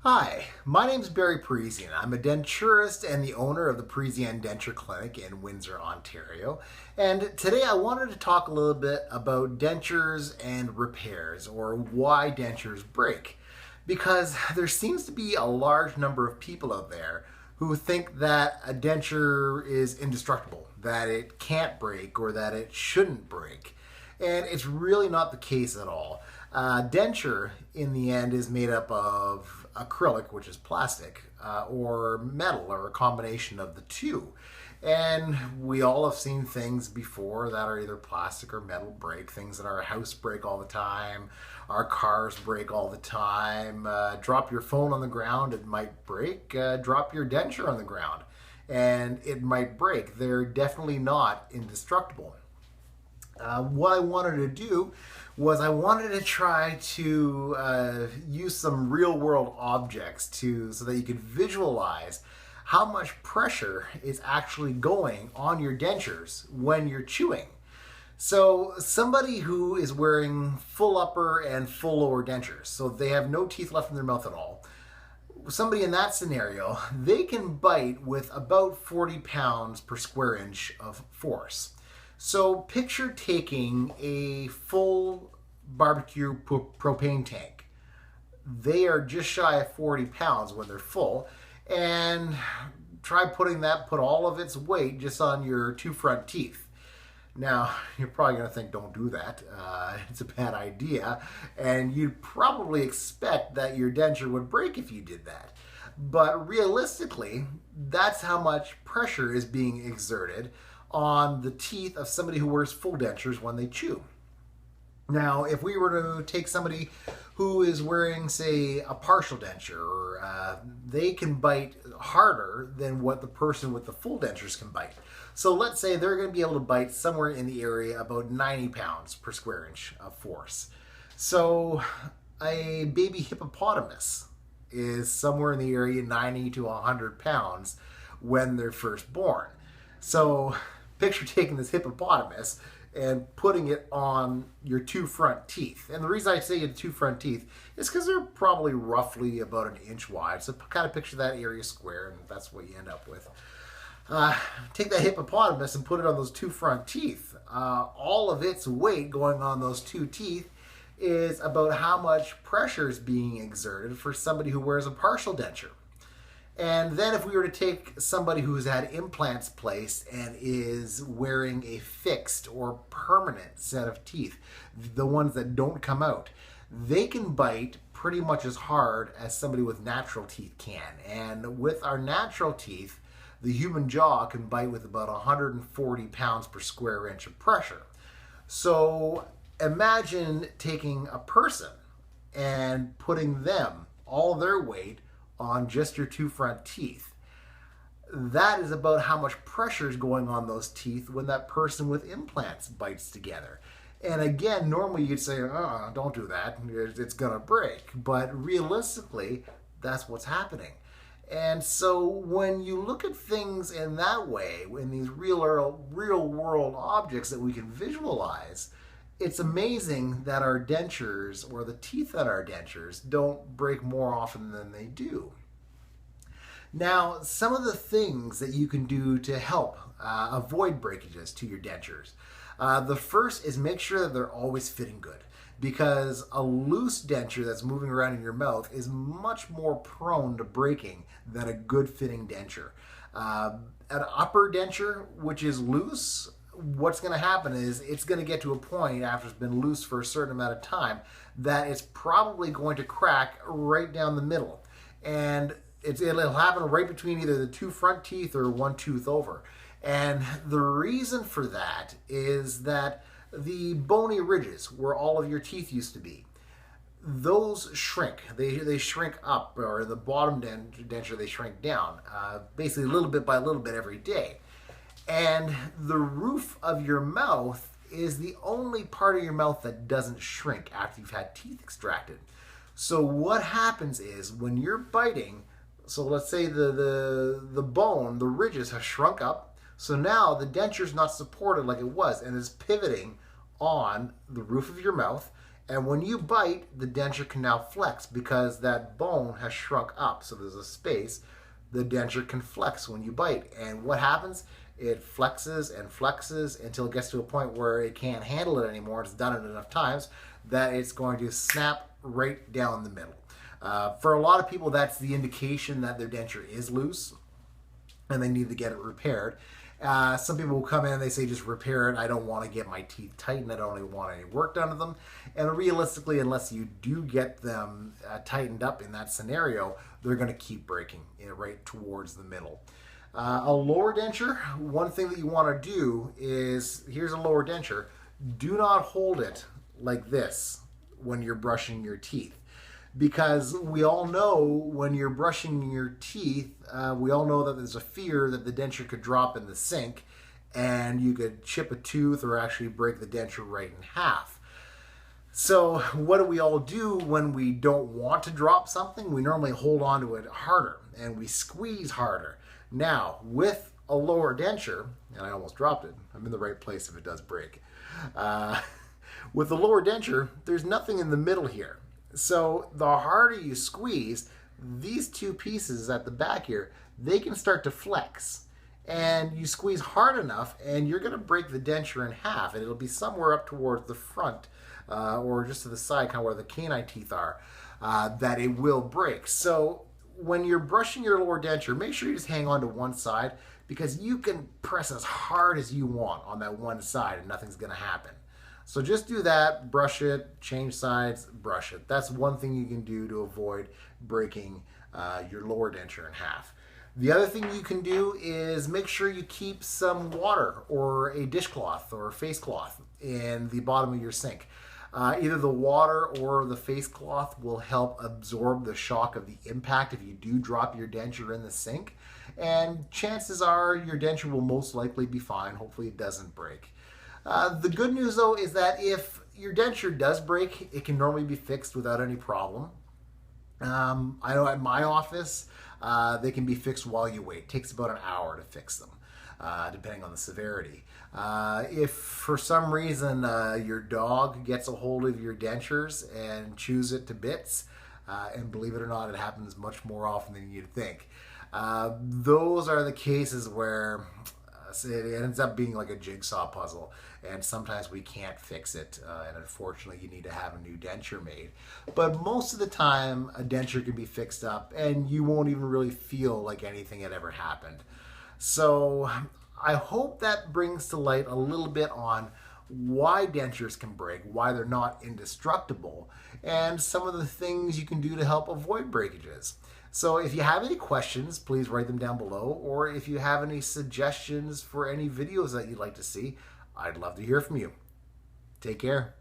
Hi, my name is Parisien. I'm a denturist and the owner of the Parisien Denture Clinic in Windsor, Ontario. And today I wanted to talk a little bit about dentures and repairs, or why dentures break. Because there seems to be a large number of people out there who think that a denture is indestructible, that it can't break, or that it shouldn't break. And it's really not the case at all. Denture, in the end, is made up of acrylic, which is plastic, or metal, or a combination of the two. And we all have seen things before that are either plastic or metal break, things that our house break all the time, our cars break all the time. Drop your phone on the ground, it might break. Drop your denture on the ground, and it might break. They're definitely not indestructible. What I wanted to do was I wanted to try to use some real world objects so that you could visualize how much pressure is actually going on your dentures when you're chewing. So somebody who is wearing full upper and full lower dentures, so they have no teeth left in their mouth at all, somebody in that scenario, they can bite with about 40 pounds per square inch of force. So picture taking a full barbecue propane tank. They are just shy of 40 pounds when they're full, and put all of its weight just on your two front teeth. Now, you're probably going to think, don't do that. It's a bad idea, and you'd probably expect that your denture would break if you did that. But realistically, that's how much pressure is being exerted on the teeth of somebody who wears full dentures when they chew. Now, if we were to take somebody who is wearing, say, a partial denture, they can bite harder than what the person with the full dentures can bite. So let's say they're going to be able to bite somewhere in the area about 90 pounds per square inch of force. So a baby hippopotamus is somewhere in the area 90 to 100 pounds when they're first born. So picture taking this hippopotamus and putting it on your two front teeth. And the reason I say the two front teeth is because they're probably roughly about an inch wide. So kind of picture that area square, and that's what you end up with. Take that hippopotamus and put it on those two front teeth. All of its weight going on those two teeth is about how much pressure is being exerted for somebody who wears a partial denture. And then if we were to take somebody who's had implants placed and is wearing a fixed or permanent set of teeth, the ones that don't come out, they can bite pretty much as hard as somebody with natural teeth can. And with our natural teeth, the human jaw can bite with about 140 pounds per square inch of pressure. So imagine taking a person and putting them, all their weight, on just your two front teeth. That is about how much pressure is going on those teeth when that person with implants bites together. And again, normally you'd say, oh, don't do that, it's gonna break. But realistically, that's what's happening. And so when you look at things in that way, in these real world objects that we can visualize, it's amazing that our dentures, or the teeth on our dentures, don't break more often than they do. Now, some of the things that you can do to help avoid breakages to your dentures. The first is make sure that they're always fitting good, because a loose denture that's moving around in your mouth is much more prone to breaking than a good fitting denture. An upper denture, which is loose, what's going to happen is it's going to get to a point after it's been loose for a certain amount of time that it's probably going to crack right down the middle. And it'll happen right between either the two front teeth or one tooth over. And the reason for that is that the bony ridges where all of your teeth used to be, those shrink. They shrink up, or the bottom denture, they shrink down, basically a little bit by little bit every day. And the roof of your mouth is the only part of your mouth that doesn't shrink after you've had teeth extracted. So what happens is when you're biting, so let's say the bone, the ridges have shrunk up, so now the denture's not supported like it was and is pivoting on the roof of your mouth, And when you bite, the denture can now flex because that bone has shrunk up. So there's a space. The denture can flex when you bite. And what happens? It flexes and flexes until it gets to a point where it can't handle it anymore. It's done it enough times that it's going to snap right down the middle. For a lot of people, that's the indication that their denture is loose and they need to get it repaired. Some people will come in and they say, just repair it. I don't want to get my teeth tightened. I don't even want any work done to them. And realistically, unless you do get them tightened up in that scenario, they're going to keep breaking, right towards the middle. A lower denture, one thing that you want to do is, here's a lower denture. Do not hold it like this when you're brushing your teeth. Because we all know when you're brushing your teeth, we all know that there's a fear that the denture could drop in the sink and you could chip a tooth or actually break the denture right in half. So what do we all do when we don't want to drop something? We normally hold on to it harder and we squeeze harder. Now, with a lower denture, and I almost dropped it, I'm in the right place if it does break. With the lower denture, there's nothing in the middle here. So the harder you squeeze, these two pieces at the back here, they can start to flex. And you squeeze hard enough and you're going to break the denture in half. And it'll be somewhere up towards the front or just to the side, kind of where the canine teeth are, that it will break. So when you're brushing your lower denture, make sure you just hang on to one side because you can press as hard as you want on that one side and nothing's going to happen. So just do that, brush it, change sides, brush it. That's one thing you can do to avoid breaking your lower denture in half. The other thing you can do is make sure you keep some water or a dishcloth or a face cloth in the bottom of your sink. Either the water or the face cloth will help absorb the shock of the impact if you do drop your denture in the sink. And chances are your denture will most likely be fine. Hopefully it doesn't break. The good news though is that if your denture does break, it can normally be fixed without any problem. I know at my office, they can be fixed while you wait. It takes about an hour to fix them, depending on the severity. If for some reason your dog gets a hold of your dentures and chews it to bits, and believe it or not, it happens much more often than you'd think. Those are the cases where it ends up being like a jigsaw puzzle, and sometimes we can't fix it, and unfortunately you need to have a new denture made. But most of the time a denture can be fixed up and you won't even really feel like anything had ever happened. So I hope that brings to light a little bit on why dentures can break, why they're not indestructible, and some of the things you can do to help avoid breakages. So if you have any questions, please write them down below, or if you have any suggestions for any videos that you'd like to see, I'd love to hear from you. Take care.